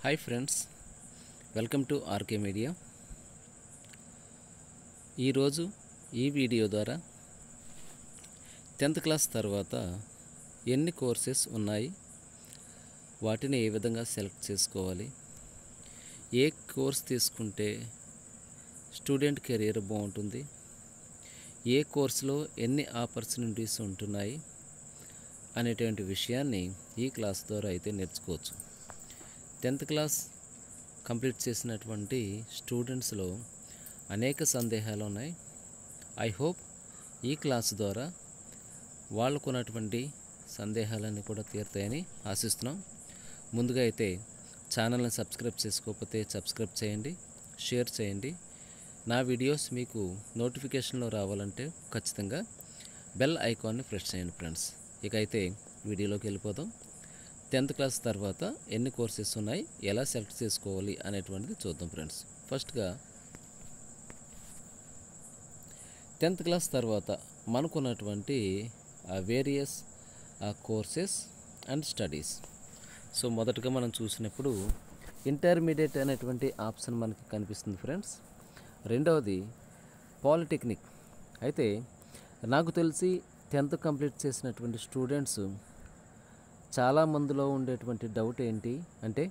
Hi friends, welcome to RK media. ఈరోజు ఈ video ద్వారా 10th క్లాస్ తర్వాత ఎన్ని కోర్సెస్ ఉన్నాయి, వాటిని ఏ విధంగా సెలెక్ట్ చేసుకోవాలి, ఏ కోర్స్ తీసుకుంటే స్టూడెంట్ కెరీర్ బాగుంటుంది, ఏ కోర్సులో ఎన్ని ఆపర్చునిటీస్ ఉంటున్నాయి అనేటువంటి విషయాన్ని ఈ క్లాస్ ద్వారా అయితే నేర్చుకోవచ్చు. 10th క్లాస్ కంప్లీట్ చేసినటువంటి స్టూడెంట్స్లో అనేక సందేహాలు ఉన్నాయి. ఐ హోప్ ఈ క్లాస్ ద్వారా వాళ్ళకున్నటువంటి సందేహాలన్నీ కూడా తీరుతాయని ఆశిస్తున్నాం. ముందుగా అయితే ఛానల్ని సబ్స్క్రైబ్ చేసుకోకపోతే సబ్స్క్రైబ్ చేయండి, షేర్ చేయండి. నా వీడియోస్ మీకు నోటిఫికేషన్లో రావాలంటే ఖచ్చితంగా బెల్ ఐకాన్ని ప్రెస్ చేయండి ఫ్రెండ్స్. ఇక అయితే వీడియోలోకి వెళ్ళిపోదాం. 10th క్లాస్ తర్వాత ఎన్ని కోర్సెస్ ఉన్నాయి, ఎలా సెలెక్ట్ చేసుకోవాలి అనేటువంటిది చూద్దాం ఫ్రెండ్స్. ఫస్ట్గా 10th క్లాస్ తర్వాత మనకున్నటువంటి various courses and studies. So మొదటగా మనం చూసినప్పుడు ఇంటర్మీడియట్ అనేటువంటి ఆప్షన్ మనకి కనిపిస్తుంది ఫ్రెండ్స్. రెండవది పాలిటెక్నిక్. అయితే నాకు తెలిసి 10th కంప్లీట్ చేసినటువంటి స్టూడెంట్స్ చాలామందిలో ఉండేటువంటి డౌట్ ఏంటి అంటే,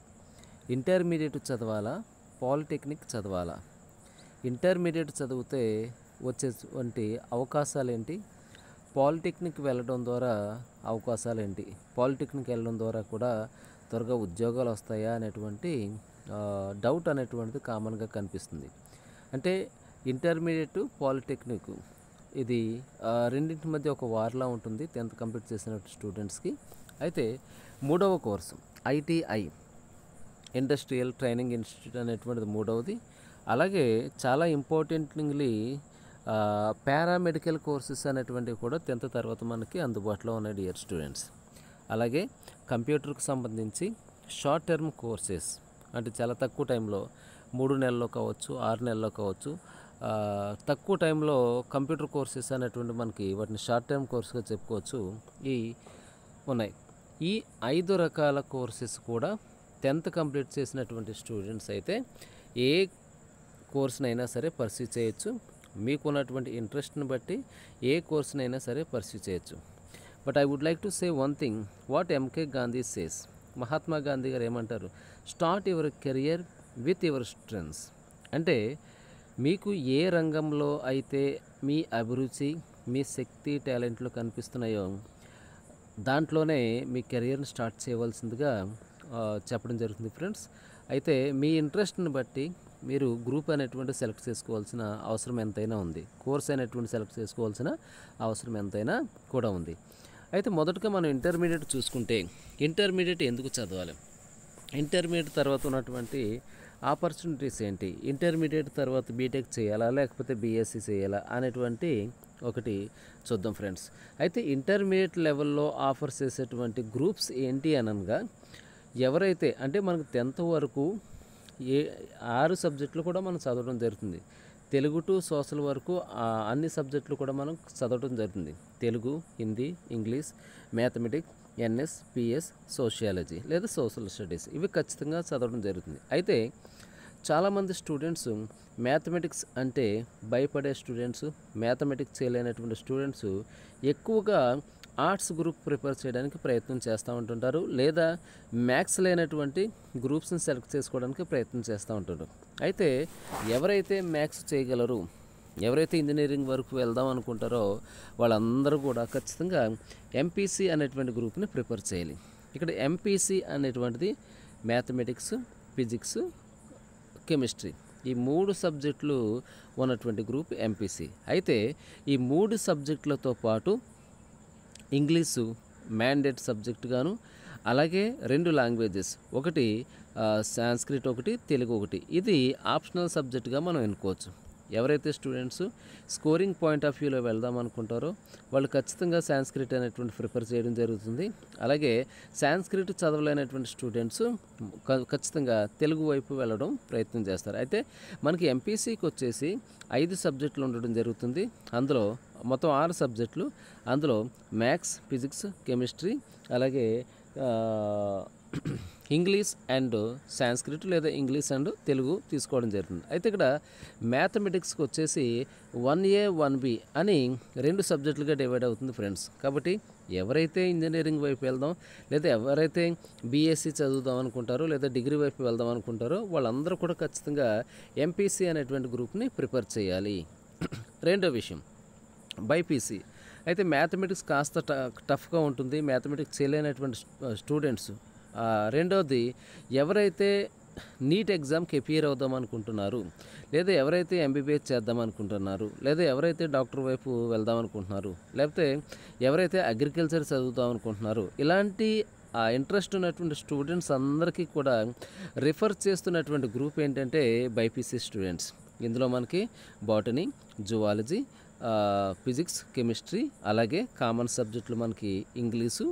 ఇంటర్మీడియట్ చదవాలా, పాలిటెక్నిక్ చదవాలా, ఇంటర్మీడియట్ చదివితే వచ్చేటువంటి అవకాశాలు ఏంటి, పాలిటెక్నిక్ వెళ్ళడం ద్వారా అవకాశాలు ఏంటి, పాలిటెక్నిక్ వెళ్ళడం ద్వారా కూడా త్వరగా ఉద్యోగాలు వస్తాయా అనేటువంటి డౌట్ అనేటువంటిది కామన్గా కనిపిస్తుంది. అంటే ఇంటర్మీడియట్, పాలిటెక్నిక్ ఇది రెండింటి మధ్య ఒక వార్లా ఉంటుంది 10th కంప్లీట్ చేసిన స్టూడెంట్స్కి. అయితే మూడవ course ITI, industrial training institute అనేటువంటిది మూడవది. అలాగే చాలా ఇంపార్టెంట్లీ పారామెడికల్ కోర్సెస్ అనేటువంటివి కూడా 10th తర్వాత మనకి అందుబాటులో ఉన్నాయి డియర్ స్టూడెంట్స్. అలాగే కంప్యూటర్కి సంబంధించి షార్ట్ టర్మ్ కోర్సెస్, అంటే చాలా తక్కువ టైంలో 3 నెలల్లో కావచ్చు, 6 నెలల్లో కావచ్చు, తక్కువ టైంలో కంప్యూటర్ కోర్సెస్ అనేటువంటి మనకి వాటిని షార్ట్ టర్మ్ కోర్సుగా చెప్పుకోవచ్చు, ఈ ఉన్నాయి. ఈ 5 రకాల కోర్సెస్ కూడా 10th కంప్లీట్ చేసినటువంటి స్టూడెంట్స్ అయితే ఏ కోర్సునైనా సరే పర్సూ చేయొచ్చు. మీకున్నటువంటి ఇంట్రెస్ట్ని బట్టి ఏ కోర్సునైనా సరే పర్సూ చేయొచ్చు. But I would like to say one thing, what MK Gandhi says. Mahatma Gandhi గారు ఏమంటారు, start your career with your strengths. అంటే మీకు ఏ రంగంలో అయితే మీ అభిరుచి, మీ శక్తి, టాలెంట్లు కనిపిస్తున్నాయో దాంట్లోనే మీ కెరియర్ని స్టార్ట్ చేయవలసిందిగా చెప్పడం జరుగుతుంది ఫ్రెండ్స్. అయితే మీ ఇంట్రెస్ట్ని బట్టి మీరు గ్రూప్ అనేటువంటి సెలెక్ట్ చేసుకోవాల్సిన అవసరం ఎంతైనా ఉంది, కోర్స్ అనేటువంటి సెలెక్ట్ చేసుకోవాల్సిన అవసరం ఎంతైనా కూడా ఉంది. అయితే మొదటగా మనం ఇంటర్మీడియట్ చూసుకుంటే, ఇంటర్మీడియట్ ఎందుకు చదవాలి, ఇంటర్మీడియట్ తర్వాత ఉన్నటువంటి ఆపర్చునిటీస్ ఏంటి, ఇంటర్మీడియట్ తర్వాత బీటెక్ చేయాలా లేకపోతే బీఎస్సీ చేయాలా అనేటువంటి ఒకటి చూద్దాం ఫ్రెండ్స్. అయితే ఇంటర్మీడియట్ లెవెల్లో ఆఫర్ చేసేటువంటి గ్రూప్స్ ఏంటి అనగా, ఎవరైతే అంటే మనకు 10th వరకు 6 సబ్జెక్టులు కూడా మనం చదవడం జరుగుతుంది. తెలుగు టు సోషల్ వరకు అన్ని సబ్జెక్టులు కూడా మనం చదవడం జరుగుతుంది. Telugu, Hindi, English, mathematics, NS, PS, sociology లేదా సోషల్ స్టడీస్, ఇవి ఖచ్చితంగా చదవడం జరుగుతుంది. అయితే చాలామంది స్టూడెంట్స్ మ్యాథమెటిక్స్ అంటే భయపడే స్టూడెంట్స్, మ్యాథమెటిక్స్ చేయలేనటువంటి స్టూడెంట్స్ ఎక్కువగా ఆర్ట్స్ గ్రూప్ ప్రిపేర్ చేయడానికి ప్రయత్నం చేస్తూ ఉంటుంటారు, లేదా మ్యాథ్స్ లేనటువంటి గ్రూప్స్ని సెలెక్ట్ చేసుకోవడానికి ప్రయత్నం చేస్తూ ఉంటుంటారు. అయితే ఎవరైతే మ్యాథ్స్ చేయగలరు, ఎవరైతే ఇంజనీరింగ్ వరకు వెళ్దాం అనుకుంటారో వాళ్ళందరూ కూడా ఖచ్చితంగా MPC అనేటువంటి గ్రూప్ని ప్రిపేర్ చేయాలి. ఇక్కడ MPC అనేటువంటిది మ్యాథమెటిక్స్, ఫిజిక్స్, కెమిస్ట్రీ, ఈ 3 సబ్జెక్టులు ఉన్నటువంటి గ్రూప్ MPC. అయితే ఈ 3 సబ్జెక్టులతో పాటు ఇంగ్లీషు మ్యాండేట్ సబ్జెక్ట్ గాను, అలాగే 2 లాంగ్వేజెస్, ఒకటి సాంస్క్రిట్, ఒకటి తెలుగు, ఒకటి ఇది ఆప్షనల్ సబ్జెక్ట్గా మనం ఎన్నుకోవచ్చు. ఎవరైతే స్టూడెంట్స్ స్కోరింగ్ పాయింట్ ఆఫ్ వ్యూలో వెళ్దాం అనుకుంటారో వాళ్ళు ఖచ్చితంగా సాంస్క్రిట్ అనేటువంటి ప్రిపేర్ చేయడం జరుగుతుంది. అలాగే సాంస్క్రిట్ చదవలేనటువంటి స్టూడెంట్స్ ఖచ్చితంగా తెలుగు వైపు వెళ్ళడం ప్రయత్నం చేస్తారు. అయితే మనకి MPCకి వచ్చేసి 5 సబ్జెక్టులు ఉండడం జరుగుతుంది. అందులో మొత్తం 6 సబ్జెక్టులు, అందులో మ్యాథ్స్, ఫిజిక్స్, కెమిస్ట్రీ, అలాగే ఇంగ్లీష్ అండ్ సాంస్క్రిట్ లేదా ఇంగ్లీష్ అండ్ తెలుగు తీసుకోవడం జరుగుతుంది. అయితే ఇక్కడ మ్యాథమెటిక్స్కి వచ్చేసి 1A 1B అని 2 సబ్జెక్టులుగా డివైడ్ అవుతుంది ఫ్రెండ్స్. కాబట్టి ఎవరైతే ఇంజనీరింగ్ వైపు వెళ్దాం లేదా ఎవరైతే బీఎస్సీ చదువుదాం అనుకుంటారో లేదా డిగ్రీ వైపు వెళ్దాం అనుకుంటారో వాళ్ళందరూ కూడా ఖచ్చితంగా ఎంపీసీ అనేటువంటి గ్రూప్ని ప్రిపేర్ చేయాలి. రెండో విషయం బైపీసీ. అయితే మ్యాథమెటిక్స్ కాస్త టఫ్గా ఉంటుంది, మ్యాథమెటిక్స్ చేయలేనటువంటి స్టూడెంట్స్. రెండోది ఎవరైతే నీట్ ఎగ్జామ్కి అపియర్ అవుదాం అనుకుంటున్నారు, లేదా ఎవరైతే ఎంబీబీఎస్ చేద్దాం అనుకుంటున్నారు, లేదా ఎవరైతే డాక్టర్ వైపు వెళ్దాం అనుకుంటున్నారు, లేకపోతే ఎవరైతే అగ్రికల్చర్ చదువుదాం అనుకుంటున్నారు, ఇలాంటి ఇంట్రెస్ట్ ఉన్నటువంటి స్టూడెంట్స్ అందరికీ కూడా రిఫర్ చేస్తున్నటువంటి గ్రూప్ ఏంటంటే బైపీసీ స్టూడెంట్స్. ఇందులో మనకి బాటనీ, జువాలజీ, ఫిజిక్స్, కెమిస్ట్రీ, అలాగే కామన్ సబ్జెక్టులు మనకి ఇంగ్లీషు,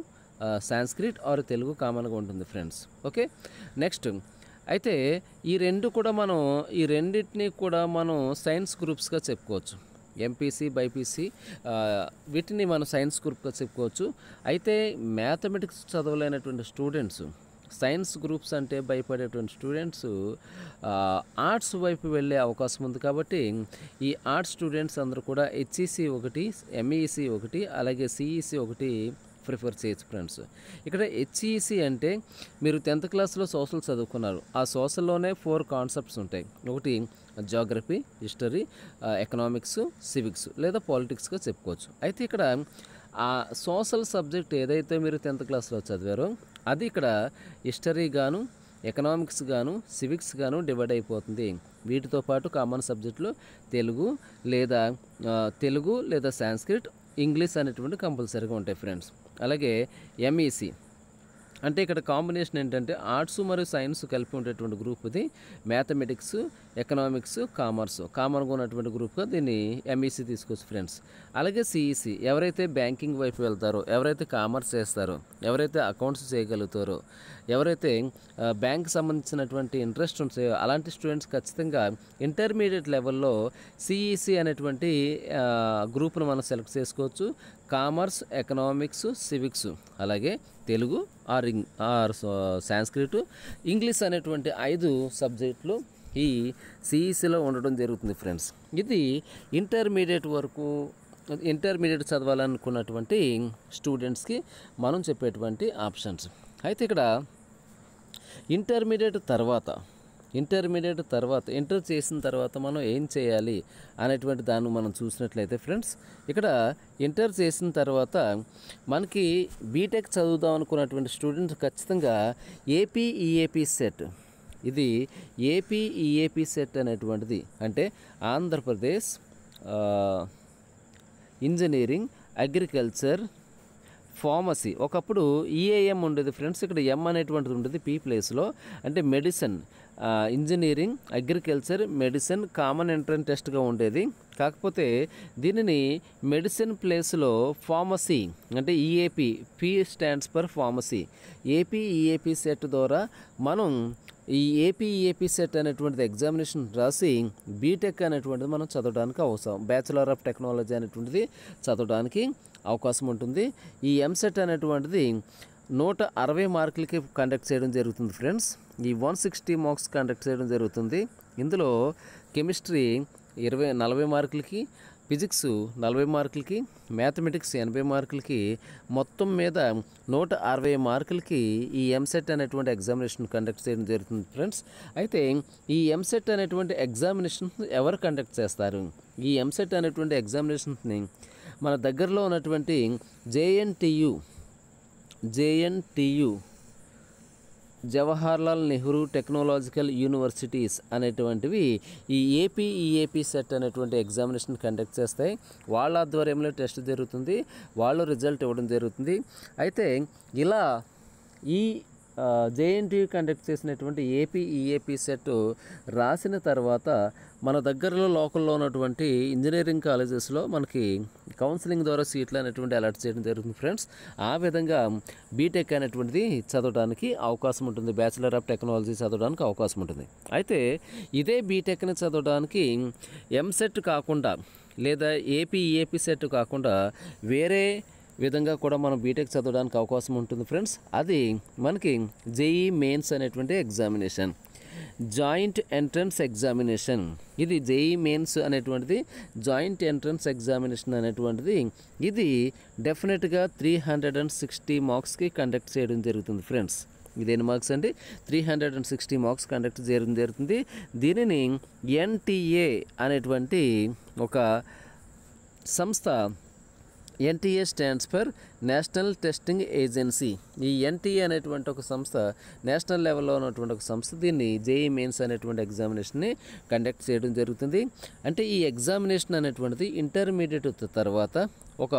సాంస్క్రిట్ ఆర్ తెలుగు కామన్గా ఉంటుంది ఫ్రెండ్స్. ఓకే, నెక్స్ట్ అయితే ఈ రెండింటిని కూడా మనం సైన్స్ గ్రూప్స్గా చెప్పుకోవచ్చు. ఎంపీసీ, బైపీసీ వీటిని మనం సైన్స్ గ్రూప్గా చెప్పుకోవచ్చు. అయితే మ్యాథమెటిక్స్ చదవలేనటువంటి స్టూడెంట్స్, సైన్స్ గ్రూప్స్ అంటే భయపడేటువంటి స్టూడెంట్స్ ఆర్ట్స్ వైపు వెళ్ళే అవకాశం ఉంది. కాబట్టి ఈ ఆర్ట్స్ స్టూడెంట్స్ అందరూ కూడా హెచ్ఈసి 1, ఎంఈసి 1, అలాగే సిఈసి 1 ప్రిఫర్ చేయొచ్చు ఫ్రెండ్స్. ఇక్కడ హెచ్ఈసి అంటే మీరు 10th క్లాస్లో సోషల్ చదువుకున్నారు, ఆ సోషల్లోనే 4 కాన్సెప్ట్స్ ఉంటాయి. ఒకటి జాగ్రఫీ, హిస్టరీ, ఎకనామిక్స్, సివిక్స్ లేదా పాలిటిక్స్గా చెప్పుకోవచ్చు. అయితే ఇక్కడ ఆ సోషల్ సబ్జెక్ట్ ఏదైతే మీరు 10th క్లాస్లో చదివారో అది ఇక్కడ హిస్టరీ గాను, ఎకనామిక్స్ గాను, సివిక్స్ గాను డివైడ్ అయిపోతుంది. వీటితో పాటు కామన్ సబ్జెక్టులు తెలుగు లేదా సాంస్క్రిట్, ఇంగ్లీష్ అనేటువంటి కంపల్సరీగా ఉంటాయి ఫ్రెండ్స్. అలాగే ఎంఈసి అంటే ఇక్కడ కాంబినేషన్ ఏంటంటే ఆర్ట్స్ మరియు సైన్స్ కలిపి ఉండేటువంటి గ్రూప్ ఇది. మ్యాథమెటిక్స్, ఎకనామిక్స్, కామన్గా ఉన్నటువంటి గ్రూప్గా దీన్ని ఎంఈసి తీసుకోవచ్చు ఫ్రెండ్స్. అలాగే సిఈసి ఎవరైతే బ్యాంకింగ్ వైపు వెళ్తారో, ఎవరైతే కామర్స్ చేస్తారో, ఎవరైతే అకౌంట్స్ చేయగలుగుతారో, ఎవరైతే బ్యాంక్ సంబంధించినటువంటి ఇంట్రెస్ట్ ఉంటాయో అలాంటి స్టూడెంట్స్ ఖచ్చితంగా ఇంటర్మీడియట్ లెవెల్లో సిఈసి అనేటువంటి గ్రూప్ను మనం సెలెక్ట్ చేసుకోవచ్చు. కామర్స్, ఎకనామిక్స్, సివిక్స్, అలాగే తెలుగు ఆర్ సాంస్క్రిట్, ఇంగ్లీష్ అనేటువంటి 5 సబ్జెక్టులు ఈ సిఈసిలో ఉండడం జరుగుతుంది ఫ్రెండ్స్. ఇది ఇంటర్మీడియట్ చదవాలనుకున్నటువంటి స్టూడెంట్స్కి మనం చెప్పేటువంటి ఆప్షన్స్. అయితే ఇక్కడ ఇంటర్మీడియట్ తర్వాత ఇంటర్ చేసిన తర్వాత మనం ఏం చేయాలి అనేటువంటి దాన్ని మనం చూసినట్లయితే ఫ్రెండ్స్, ఇక్కడ ఇంటర్ చేసిన తర్వాత మనకి బీటెక్ చదువుదాం అనుకున్నటువంటి స్టూడెంట్స్ ఖచ్చితంగా ఏపీఈఏపీ సెట్, ఇది ఏపీఈఏపీ సెట్ అనేటువంటిది అంటే ఆంధ్రప్రదేశ్ ఇంజనీరింగ్, అగ్రికల్చర్, ఫార్మసీ. ఒకప్పుడు ఈఏఎం ఉండేది ఫ్రెండ్స్, ఇక్కడ ఎం అనేటువంటిది ఉండేది పీ ప్లేస్లో. అంటే medicine, engineering, agriculture, medicine common entrance టెస్ట్గా ఉండేది. కాకపోతే దీనిని మెడిసిన్ ప్లేస్లో ఫార్మసీ అంటే EAP, P stands for pharmacy, AP EAP set ద్వారా మనం ఈ ఏపీఈఏపీ సెట్ అనేటువంటిది ఎగ్జామినేషన్ రాసి బీటెక్ అనేటువంటిది మనం చదవడానికి అవసరం, బ్యాచిలర్ ఆఫ్ టెక్నాలజీ అనేటువంటిది చదవడానికి అవకాశం ఉంటుంది. ఈ ఎంసెట్ అనేటువంటిది 160 మార్కులకి కండక్ట్ చేయడం జరుగుతుంది ఫ్రెండ్స్. ఈ 160 మార్క్స్ కండక్ట్ చేయడం జరుగుతుంది. ఇందులో కెమిస్ట్రీ 40 మార్కులకి, ఫిజిక్స్ 40 మార్కులకి, మ్యాథమెటిక్స్ 80 మార్కులకి, మొత్తం మీద 160 మార్కులకి ఈ ఎంసెట్ అనేటువంటి ఎగ్జామినేషన్ కండక్ట్ చేయడం జరుగుతుంది ఫ్రెండ్స్. అయితే ఈ ఎంసెట్ అనేటువంటి ఎగ్జామినేషన్ ఎవరు కండక్ట్ చేస్తారు? ఈ ఎంసెట్ అనేటువంటి ఎగ్జామినేషన్ని మన దగ్గరలో ఉన్నటువంటి JNTU Jawaharlal Nehru technological universities అనేటువంటివి ఈ ఏపీఈఏపీ సెట్ అనేటువంటి ఎగ్జామినేషన్ కండక్ట్ చేస్తాయి. వాళ్ళ ఆధ్వర్యంలో టెస్ట్ జరుగుతుంది, వాళ్ళు రిజల్ట్ ఇవ్వడం జరుగుతుంది. అయితే ఇలా ఈ జేఎన్టీయు కండక్ట్ చేసినటువంటి ఏపీఈఏపీ సెట్ రాసిన తర్వాత మన దగ్గరలో లోకల్లో ఉన్నటువంటి ఇంజనీరింగ్ కాలేజెస్లో మనకి కౌన్సిలింగ్ ద్వారా సీట్లు అనేటువంటి అలాట్ చేయడం జరుగుతుంది ఫ్రెండ్స్. ఆ విధంగా బీటెక్ అనేటువంటిది చదవడానికి అవకాశం ఉంటుంది, బ్యాచిలర్ ఆఫ్ టెక్నాలజీ చదవడానికి అవకాశం ఉంటుంది. అయితే ఇదే బీటెక్ని చదవడానికి ఎంసెట్ కాకుండా లేదా ఏపీఈఏపీ సెట్ కాకుండా వేరే విధంగా కూడా మనం బీటెక్ చదవడానికి అవకాశం ఉంటుంది ఫ్రెండ్స్. అది మనకి జేఈ మెయిన్స్ అనేటువంటి ఎగ్జామినేషన్, జాయింట్ ఎంట్రన్స్ ఎగ్జామినేషన్. ఇది జేఈ మెయిన్స్ అనేటువంటిది జాయింట్ ఎంట్రన్స్ ఎగ్జామినేషన్ అనేటువంటిది ఇది డెఫినెట్గా 360 మార్క్స్కి కండక్ట్ చేయడం జరుగుతుంది ఫ్రెండ్స్. ఇది ఎన్ని మార్క్స్ అంటే 360 మార్క్స్ కండక్ట్ చేయడం జరుగుతుంది. దీనిని ఎన్టీఏ అనేటువంటి ఒక సంస్థ, NTA stands for national testing agency. ఈ ఎన్టీఏ అనేటువంటి ఒక సంస్థ నేషనల్ లెవెల్లో ఉన్నటువంటి ఒక సంస్థ దీన్ని జేఈ మెయిన్స్ అనేటువంటి ఎగ్జామినేషన్ని కండక్ట్ చేయడం జరుగుతుంది. అంటే ఈ ఎగ్జామినేషన్ అనేటువంటిది ఇంటర్మీడియట్ తర్వాత ఒక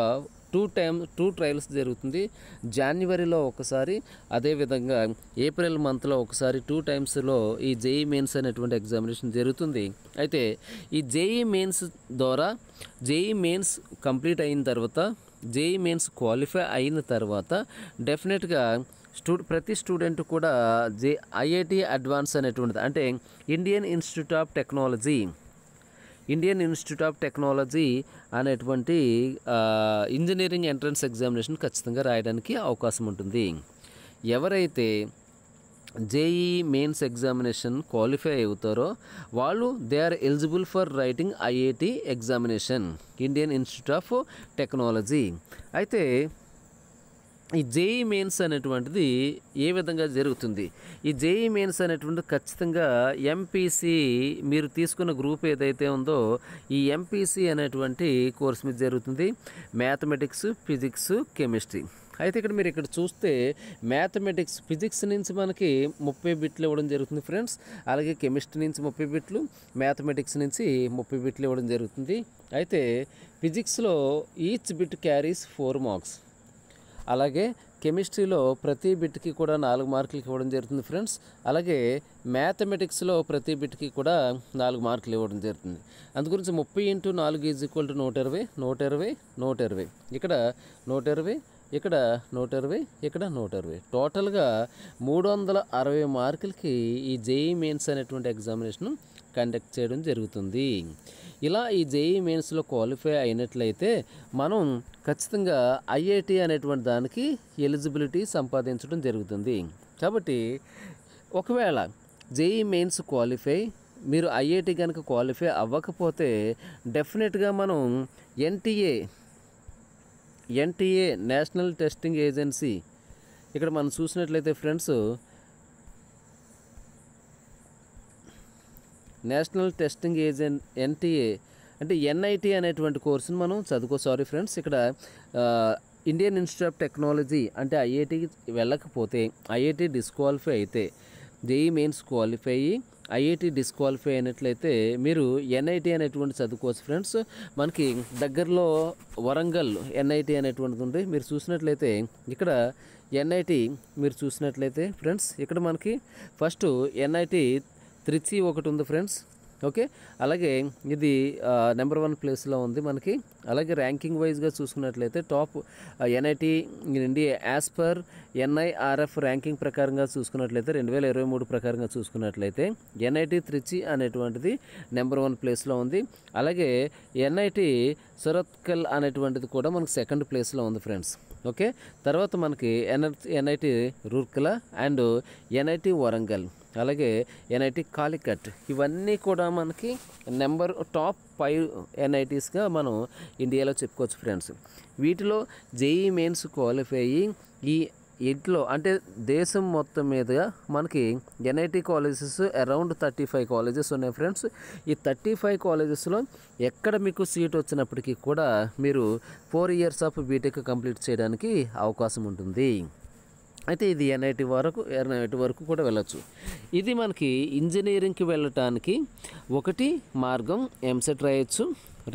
2 ట్రయల్స్ జరుగుతుంది. జనవరిలో ఒకసారి, అదేవిధంగా ఏప్రిల్ మంత్లో ఒకసారి 2 టైమ్స్లో ఈ జేఈ మెయిన్స్ అనేటువంటి ఎగ్జామినేషన్ జరుగుతుంది. అయితే ఈ జేఈ మెయిన్స్ ద్వారా జేఈ మెయిన్స్ కంప్లీట్ అయిన తర్వాత, జేఈ మెయిన్స్ క్వాలిఫై అయిన తర్వాత డెఫినెట్గా ప్రతి స్టూడెంట్ కూడా ఐఐటి అడ్వాన్స్ అనేటువంటిది, అంటే ఇండియన్ ఇన్స్టిట్యూట్ ఆఫ్ టెక్నాలజీ అనేటువంటి ఇంజనీరింగ్ ఎంట్రన్స్ ఎగ్జామినేషన్ ఖచ్చితంగా రాయడానికి అవకాశం ఉంటుంది. ఎవరైతే జేఈ మెయిన్స్ ఎగ్జామినేషన్ క్వాలిఫై అవుతారో వాళ్ళు they are eligible for writing IIT examination, Indian Institute of Technology. అయితే ఈ జేఈ మెయిన్స్ అనేటువంటిది ఏ విధంగా జరుగుతుంది? ఈ జేఈ మెయిన్స్ అనేటువంటిది ఖచ్చితంగా ఎంపీసీ, మీరు తీసుకున్న గ్రూప్ ఏదైతే ఉందో ఈ ఎంపీసీ అనేటువంటి కోర్స్ మీద జరుగుతుంది. Mathematics, physics, chemistry. అయితే ఇక్కడ మీరు ఇక్కడ చూస్తే మ్యాథమెటిక్స్, ఫిజిక్స్ నుంచి మనకి 30 బిట్లు ఇవ్వడం జరుగుతుంది ఫ్రెండ్స్. అలాగే కెమిస్ట్రీ నుంచి 30 బిట్లు, మ్యాథమెటిక్స్ నుంచి 30 బిట్లు ఇవ్వడం జరుగుతుంది. అయితే ఫిజిక్స్లో ఈచ్ బిట్ క్యారీస్ 4 మార్క్స్. అలాగే కెమిస్ట్రీలో ప్రతి బిట్కి కూడా 4 మార్కులకి ఇవ్వడం జరుగుతుంది ఫ్రెండ్స్. అలాగే మ్యాథమెటిక్స్లో ప్రతి బిట్కి కూడా 4 మార్కులు ఇవ్వడం జరుగుతుంది. అందుగురించి 30 × 4 = 120, 120, 120, ఇక్కడ 120, ఇక్కడ 120, ఇక్కడ 120, టోటల్గా 360 మార్కులకి ఈ జేఈ మెయిన్స్ అనేటువంటి ఎగ్జామినేషన్ కండక్ట్ చేయడం జరుగుతుంది. ఇలా ఈ జేఈ మెయిన్స్లో క్వాలిఫై అయినట్లయితే మనం ఖచ్చితంగా ఐఐటి అనేటువంటి దానికి ఎలిజిబిలిటీ సంపాదించడం జరుగుతుంది. కాబట్టి ఒకవేళ జేఈ మెయిన్స్ క్వాలిఫై, మీరు ఐఐటి కనుక క్వాలిఫై అవ్వకపోతే డెఫినెట్గా మనం ఎన్టీఏ నేషనల్ టెస్టింగ్ ఏజెన్సీ, ఇక్కడ మనం చూసినట్లయితే ఫ్రెండ్స్ నేషనల్ టెస్టింగ్ ఎన్టీఏ అంటే ఎన్ఐటి అనేటువంటి కోర్సును మనం ఇక్కడ ఇండియన్ ఇన్స్టిట్యూట్ ఆఫ్ టెక్నాలజీ అంటే ఐఐటికి వెళ్ళకపోతే, ఐఐటి డిస్క్వాలిఫై అయితే, జేఈ మెయిన్స్ క్వాలిఫై అయ్యి ఐఐటి డిస్క్వాలిఫై అయినట్లయితే మీరు ఎన్ఐటి అనేటువంటి చదువుకోవచ్చు ఫ్రెండ్స్. మనకి దగ్గరలో వరంగల్ ఎన్ఐటి అనేటువంటిది ఉంది. మీరు చూసినట్లయితే ఇక్కడ ఎన్ఐటి మీరు చూసినట్లయితే ఫ్రెండ్స్ ఇక్కడ మనకి ఫస్ట్ ఎన్ఐటి త్రిచి ఒకటి ఉంది ఫ్రెండ్స్. ఓకే, అలాగే ఇది నెంబర్ 1 ప్లేస్లో ఉంది మనకి. అలాగే ర్యాంకింగ్ వైజ్గా చూసుకున్నట్లయితే top NIT India as per NIRF ranking ప్రకారంగా చూసుకున్నట్లయితే 2023 ప్రకారంగా చూసుకున్నట్లయితే ఎన్ఐటి త్రిచి అనేటువంటిది నెంబర్ 1 ప్లేస్లో ఉంది. అలాగే ఎన్ఐటి సురత్కల్ అనేటువంటిది కూడా మనకి 2nd ప్లేస్లో ఉంది ఫ్రెండ్స్. ఓకే, తర్వాత మనకి NIT Rourkela and NIT Warangal, అలాగే ఎన్ఐటి కాలికట్, ఇవన్నీ కూడా మనకి టాప్ 5 ఎన్ఐటీస్గా మనం ఇండియాలో చెప్పుకోవచ్చు ఫ్రెండ్స్. వీటిలో జేఈ మెయిన్స్ క్వాలిఫై అయ్యి ఇంట్లో అంటే దేశం మొత్తం మీదుగా మనకి ఎన్ఐటి కాలేజెస్ అరౌండ్ 35 కాలేజెస్ ఉన్నాయి ఫ్రెండ్స్. ఈ 35 కాలేజెస్లో ఎక్కడ మీకు సీట్ వచ్చినప్పటికీ కూడా మీరు 4 years ఆఫ్ బీటెక్ కంప్లీట్ చేయడానికి అవకాశం ఉంటుంది. అయితే ఇది ఎన్ఐటి వరకు కూడా వెళ్ళచ్చు. ఇది మనకి ఇంజనీరింగ్కి వెళ్ళటానికి 1 మార్గం ఎంసెట్ రాయొచ్చు,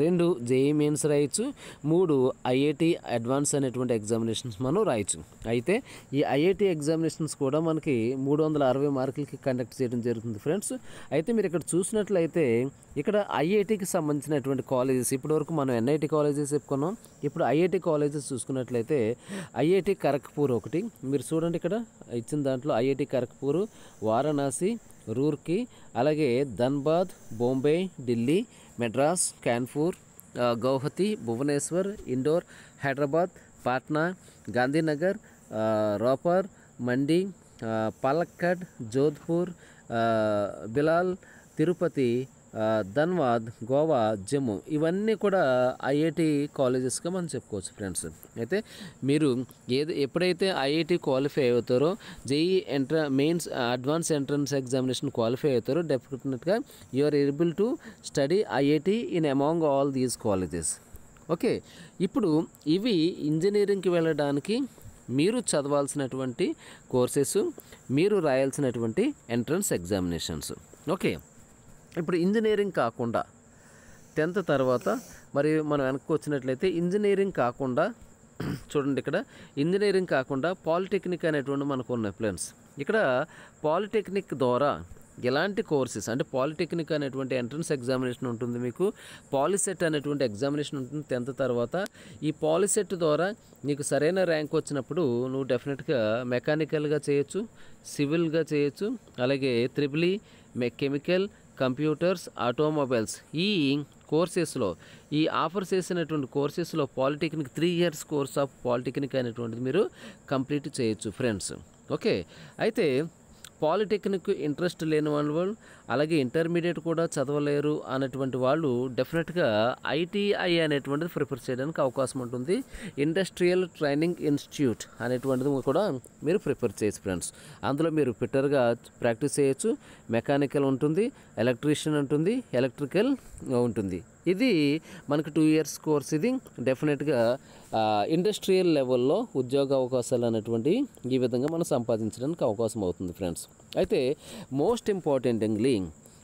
2 జేఈ మెయిన్స్ రాయొచ్చు, 3 ఐఐటి అడ్వాన్స్ అనేటువంటి ఎగ్జామినేషన్స్ మనం రాయొచ్చు. అయితే ఈ ఐఐటి ఎగ్జామినేషన్స్ కూడా మనకి 360 మార్కులకి కండక్ట్ చేయడం జరుగుతుంది ఫ్రెండ్స్. అయితే మీరు ఇక్కడ చూసినట్లయితే ఇక్కడ ఐఐటికి సంబంధించినటువంటి కాలేజెస్, ఇప్పటివరకు మనం ఎన్ఐటి కాలేజెస్ చెప్పుకున్నాం. ఇప్పుడు ఐఐటి కాలేజెస్ చూసుకున్నట్లయితే ఐఐటి ఖరగ్పూర్ ఒకటి, మీరు చూడండి ఇక్కడ ఇచ్చిన దాంట్లో ఐఐటి ఖరగ్పూర్, వారణాసి, రూర్కీ, అలాగే ధన్బాద్, బొంబే, ఢిల్లీ, మెడ్రాస్, కాన్పూర్, గౌహతి, భువనేశ్వర్, ఇండోర్, హైదరాబాద్, పాట్నా, గాంధీనగర్, రోపర్, మండి, పాలక్కడ్, జోధ్పూర్, బిలాల్, తిరుపతి, ధన్బాద్, గోవా, జమ్మూ ఇవన్నీ కూడా ఐఐటి కాలేజెస్గా మనం చెప్పుకోవచ్చు ఫ్రెండ్స్. అయితే మీరు ఎప్పుడైతే ఐఐటి క్వాలిఫై అవుతారో, JEE mains advance entrance examination qualify అవుతారో డెఫినెట్గా you are able to study IIT in among all these colleges. Okay, ఇప్పుడు ఇవి ఇంజనీరింగ్కి వెళ్ళడానికి మీరు చదవాల్సినటువంటి కోర్సెస్, మీరు రాయాల్సినటువంటి ఎంట్రన్స్ ఎగ్జామినేషన్స్. ఓకే, ఇప్పుడు ఇంజనీరింగ్ కాకుండా 10th తర్వాత మరి మనం వెనక్కి వచ్చినట్లయితే ఇంజనీరింగ్ కాకుండా చూడండి, ఇక్కడ ఇంజనీరింగ్ కాకుండా పాలిటెక్నిక్ అనేటువంటి మనకు ఉన్నాయి ఫ్రెండ్స్. ఇక్కడ పాలిటెక్నిక్ ద్వారా ఎలాంటి కోర్సెస్ అంటే పాలిటెక్నిక్ అనేటువంటి ఎంట్రన్స్ ఎగ్జామినేషన్ ఉంటుంది, మీకు పాలిసెట్ అనేటువంటి ఎగ్జామినేషన్ ఉంటుంది 10th తర్వాత. ఈ పాలిసెట్ ద్వారా నీకు సరైన ర్యాంక్ వచ్చినప్పుడు నువ్వు డెఫినెట్గా మెకానికల్గా చేయొచ్చు, సివిల్గా చేయొచ్చు, అలాగే triple E, chemical, computers, automobiles ఈ కోర్సెస్లో ఈ ఆఫర్ చేసినటువంటి కోర్సెస్లో polytechnic 3 years course of polytechnic అనేటువంటిది మీరు కంప్లీట్ చేయొచ్చు ఫ్రెండ్స్. ఓకే, అయితే పాలిటెక్నిక్ ఇంట్రెస్ట్ లేని వాళ్ళు, అలాగే ఇంటర్మీడియట్ కూడా చదవలేరు అనేటువంటి వాళ్ళు డెఫినెట్గా ఐటీఐ అనేటువంటిది ప్రిఫర్ చేయడానికి అవకాశం ఉంటుంది. ఇండస్ట్రియల్ ట్రైనింగ్ ఇన్స్టిట్యూట్ అనేటువంటిది కూడా మీరు ప్రిఫర్ చేయొచ్చు ఫ్రెండ్స్. అందులో మీరు ఫిట్టర్గా ప్రాక్టీస్ చేయొచ్చు, మెకానికల్ ఉంటుంది, ఎలక్ట్రీషియన్ ఉంటుంది, ఎలక్ట్రికల్ ఉంటుంది. ఇది మనకు 2 years కోర్స్. ఇది డెఫినెట్గా ఇండస్ట్రియల్ లెవెల్లో ఉద్యోగ అవకాశాలు అనేటువంటి ఈ విధంగా మనం సంపాదించడానికి అవకాశం అవుతుంది ఫ్రెండ్స్. అయితే మోస్ట్ ఇంపార్టెంట్లీ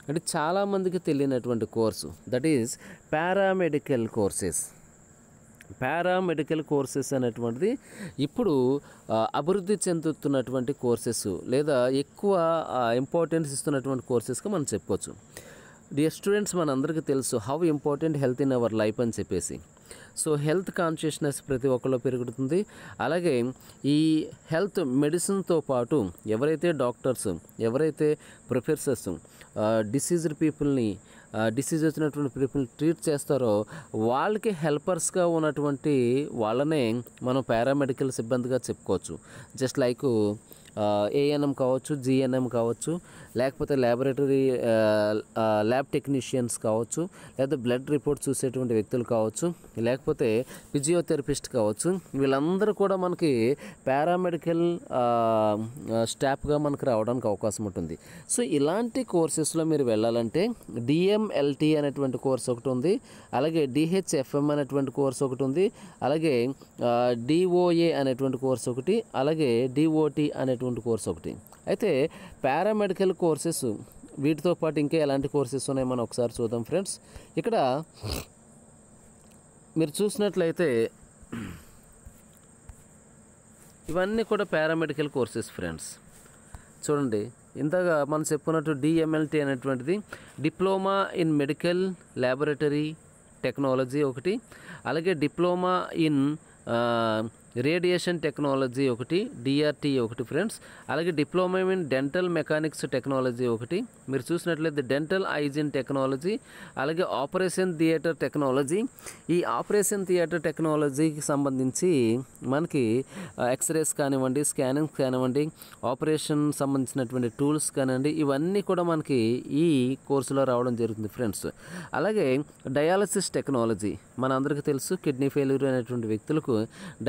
అంటే చాలామందికి తెలియనటువంటి course that is paramedical courses. Paramedical courses అనేటువంటిది ఇప్పుడు అభివృద్ధి చెందుతున్నటువంటి కోర్సెస్ లేదా ఎక్కువ ఇంపార్టెన్స్ ఇస్తున్నటువంటి కోర్సెస్గా మనం చెప్పుకోవచ్చు. డియర్ స్టూడెంట్స్, మనందరికీ తెలుసు how important health in our life అని చెప్పేసి. సో హెల్త్ కాన్షియస్నెస్ ప్రతి ఒక్కరిలో పెరుగుతుంది. అలాగే ఈ హెల్త్ మెడిసిన్తో పాటు ఎవరైతే డాక్టర్స్, ఎవరైతే ప్రొఫెసర్స్ డిసీజ్డ్ పీపుల్ని, డిసీజ్ వచ్చినటువంటి పీపుల్ని ట్రీట్ చేస్తారో వాళ్ళకి హెల్పర్స్గా ఉన్నటువంటి వాళ్ళనే మనం పారామెడికల్ సిబ్బందిగా చెప్పుకోవచ్చు. జస్ట్ లైక్ ఏఎన్ఎం కావచ్చు, జిఎన్ఎం కావచ్చు, లేకపోతే ల్యాబ్ టెక్నీషియన్స్ కావచ్చు, లేదా బ్లడ్ రిపోర్ట్ చూసేటువంటి వ్యక్తులు కావచ్చు, లేకపోతే ఫిజియోథెరపిస్ట్ కావచ్చు. వీళ్ళందరూ కూడా మనకి పారామెడికల్ స్టాఫ్గా మనకు రావడానికి అవకాశం ఉంటుంది. సో ఇలాంటి కోర్సెస్లో మీరు వెళ్ళాలంటే డిఎంఎల్టీ అనేటువంటి కోర్స్ ఒకటి ఉంది, అలాగే డిహెచ్ఎఫ్ఎం అనేటువంటి కోర్స్ ఒకటి ఉంది, అలాగే డిఓఏ అనేటువంటి కోర్స్ ఒకటి, అలాగే డిఓటి అనేటువంటి కోర్స్ ఒకటి. అయితే పారామెడికల్ కోర్సెస్ వీటితో పాటు ఇంకా ఎలాంటి కోర్సెస్ ఉన్నాయి మనం ఒకసారి చూద్దాం ఫ్రెండ్స్. ఇక్కడ మీరు చూసినట్లయితే ఇవన్నీ కూడా పారామెడికల్ కోర్సెస్ ఫ్రెండ్స్. చూడండి, ఇంతగా మనం చెప్పుకున్నట్టు డిఎంఎల్టీ అనేటువంటిది diploma in medical laboratory technology ఒకటి, అలాగే డిప్లొమా ఇన్ రేడియేషన్ టెక్నాలజీ ఒకటి, డిఆర్టీ ఒకటి ఫ్రెండ్స్. అలాగే diploma in dental mechanics technology ఒకటి. మీరు చూసినట్లయితే డెంటల్ హైజీన్ టెక్నాలజీ, అలాగే ఆపరేషన్ థియేటర్ టెక్నాలజీ. ఈ ఆపరేషన్ థియేటర్ టెక్నాలజీకి సంబంధించి మనకి ఎక్స్రేస్ కానివ్వండి, స్కానింగ్ కానివ్వండి, ఆపరేషన్ సంబంధించినటువంటి టూల్స్ కానివ్వండి, ఇవన్నీ కూడా మనకి ఈ కోర్సులో రావడం జరుగుతుంది ఫ్రెండ్స్. అలాగే డయాలసిస్ టెక్నాలజీ, మన అందరికీ తెలుసు కిడ్నీ ఫెయిల్యూర్ అనేటువంటి వ్యక్తులకు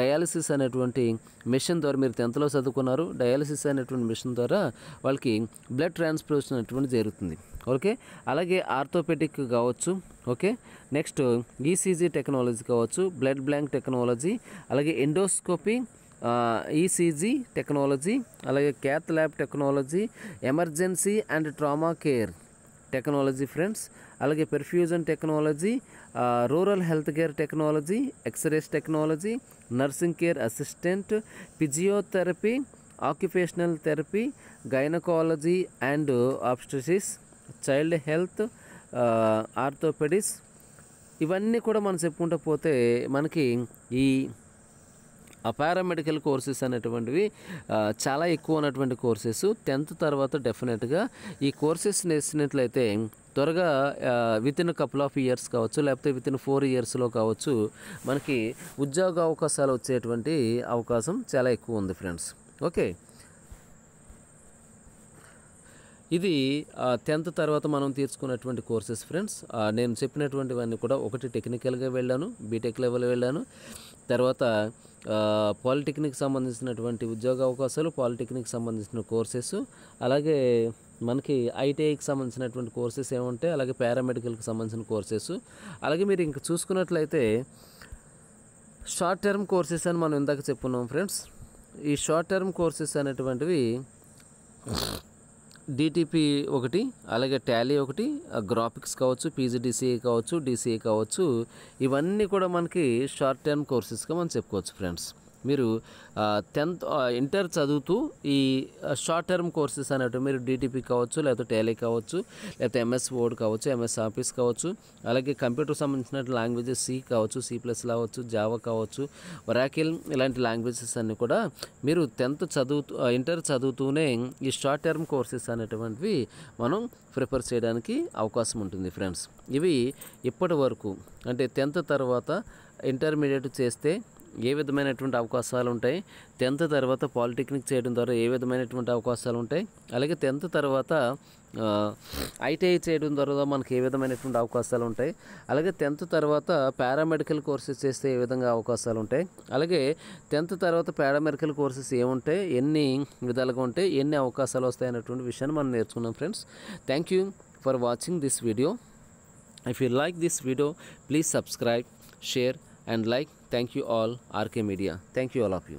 డయాలసిస్ అనేటువంటి మిషన్ ద్వారా, మీరు 10th చదువుకున్నారు, డయాలసిస్ అనేటువంటి మిషన్ ద్వారా వాళ్ళకి బ్లడ్ ట్రాన్స్ఫ్యూషన్ అనేటువంటి జరుగుతుంది. ఓకే, అలాగే ఆర్థోపెడిక్ కావచ్చు. ఓకే, నెక్స్ట్ ఈసీజీ టెక్నాలజీ కావచ్చు, బ్లడ్ బ్యాంక్ టెక్నాలజీ, అలాగే ఎండోస్కోపీ, ఈసీజీ టెక్నాలజీ, అలాగే cath lab technology, emergency and trauma care technology friends, అలాగే perfusion technology, rural health care technology, X rays technology, nursing care assistant, physiotherapy, occupational therapy, gynaecology and obstetrics, child health, orthopaedics. ఇవన్నీ కూడా మనం చెప్పుకుంటూ పోతే మనకి ఈ paramedical courses అనేటువంటివి చాలా ఎక్కువ ఉన్నటువంటి కోర్సెస్. 10th తర్వాత డెఫినెట్గా ఈ కోర్సెస్ నేర్చినట్లయితే త్వరగా వితిన్ కపుల్ ఆఫ్ ఇయర్స్ కావచ్చు, లేకపోతే వితిన్ 4 ఇయర్స్లో కావచ్చు, మనకి ఉద్యోగ అవకాశాలు వచ్చేటువంటి అవకాశం చాలా ఎక్కువ ఉంది ఫ్రెండ్స్. ఓకే, ఇది 10th తర్వాత మనం తీసుకున్నటువంటి కోర్సెస్ ఫ్రెండ్స్. నేను చెప్పినటువంటివన్నీ కూడా ఒకటి టెక్నికల్గా వెళ్ళాను, బీటెక్ లెవెల్ వెళ్ళాను, తర్వాత పాలిటెక్నిక్ సంబంధించినటువంటి ఉద్యోగ అవకాశాలు, పాలిటెక్నిక్ సంబంధించిన కోర్సెస్, అలాగే మనకి ఐటీఐకి సంబంధించినటువంటి కోర్సెస్ ఏముంటాయి, అలాగే పారామెడికల్కి సంబంధించిన కోర్సెస్, అలాగే మీరు ఇంక చూసుకున్నట్లయితే షార్ట్ టర్మ్ కోర్సెస్ అని మనం ఇందాక చెప్పుకున్నాం ఫ్రెండ్స్. ఈ షార్ట్ టర్మ్ కోర్సెస్ అనేటువంటివి డిటిపి ఒకటి, అలాగే టాలీ ఒకటి, గ్రాఫిక్స్ కావచ్చు, పీజీడీసీఏ కావచ్చు, డీసీఏ కావచ్చు, ఇవన్నీ కూడా మనకి షార్ట్ టర్మ్ కోర్సెస్గా మనం చెప్పుకోవచ్చు ఫ్రెండ్స్. మీరు 10th ఇంటర్ చదువుతూ ఈ షార్ట్ టర్మ్ కోర్సెస్ అనేవి మీరు డిటిపి కావచ్చు, లేకపోతే టాలీ కావచ్చు, లేకపోతే ఎంఎస్ వర్డ్ కావచ్చు, ఎంఎస్ ఆఫీస్ కావచ్చు, అలాగే కంప్యూటర్ సంబంధించిన లాంగ్వేజెస్ సి కావచ్చు, సి ప్లస్ కావచ్చు, జావా కావచ్చు, ఒరాకిల్, ఇలాంటి లాంగ్వేజెస్ అన్నీ కూడా మీరు 10th ఇంటర్ చదువుతూనే ఈ షార్ట్ టర్మ్ కోర్సెస్ అనేటువంటివి మనం ప్రిపేర్ చేయడానికి అవకాశం ఉంటుంది ఫ్రెండ్స్. ఇవి ఇప్పటి వరకు అంటే 10th తర్వాత ఇంటర్మీడియట్ చేస్తే ఏ విధమైనటువంటి అవకాశాలు ఉంటాయి, 10th తర్వాత పాలిటెక్నిక్ చేయడం ద్వారా ఏ విధమైనటువంటి అవకాశాలు ఉంటాయి, అలాగే 10th తర్వాత ఐటీఐ చేయడం ద్వారా మనకి ఏ విధమైనటువంటి అవకాశాలు ఉంటాయి, అలాగే 10th తర్వాత పారామెడికల్ కోర్సెస్ చేస్తే ఏ విధంగా అవకాశాలు ఉంటాయి, అలాగే 10th తర్వాత పారామెడికల్ కోర్సెస్ ఏముంటాయి, ఎన్ని విధాలుగా ఉంటాయి, ఎన్ని అవకాశాలు వస్తాయి అనేటువంటి విషయాన్ని మనం నేర్చుకున్నాం friends. Thank you for watching this video. If you like this video, please subscribe, share and like. Thank you all, RK Media. Thank you all of you.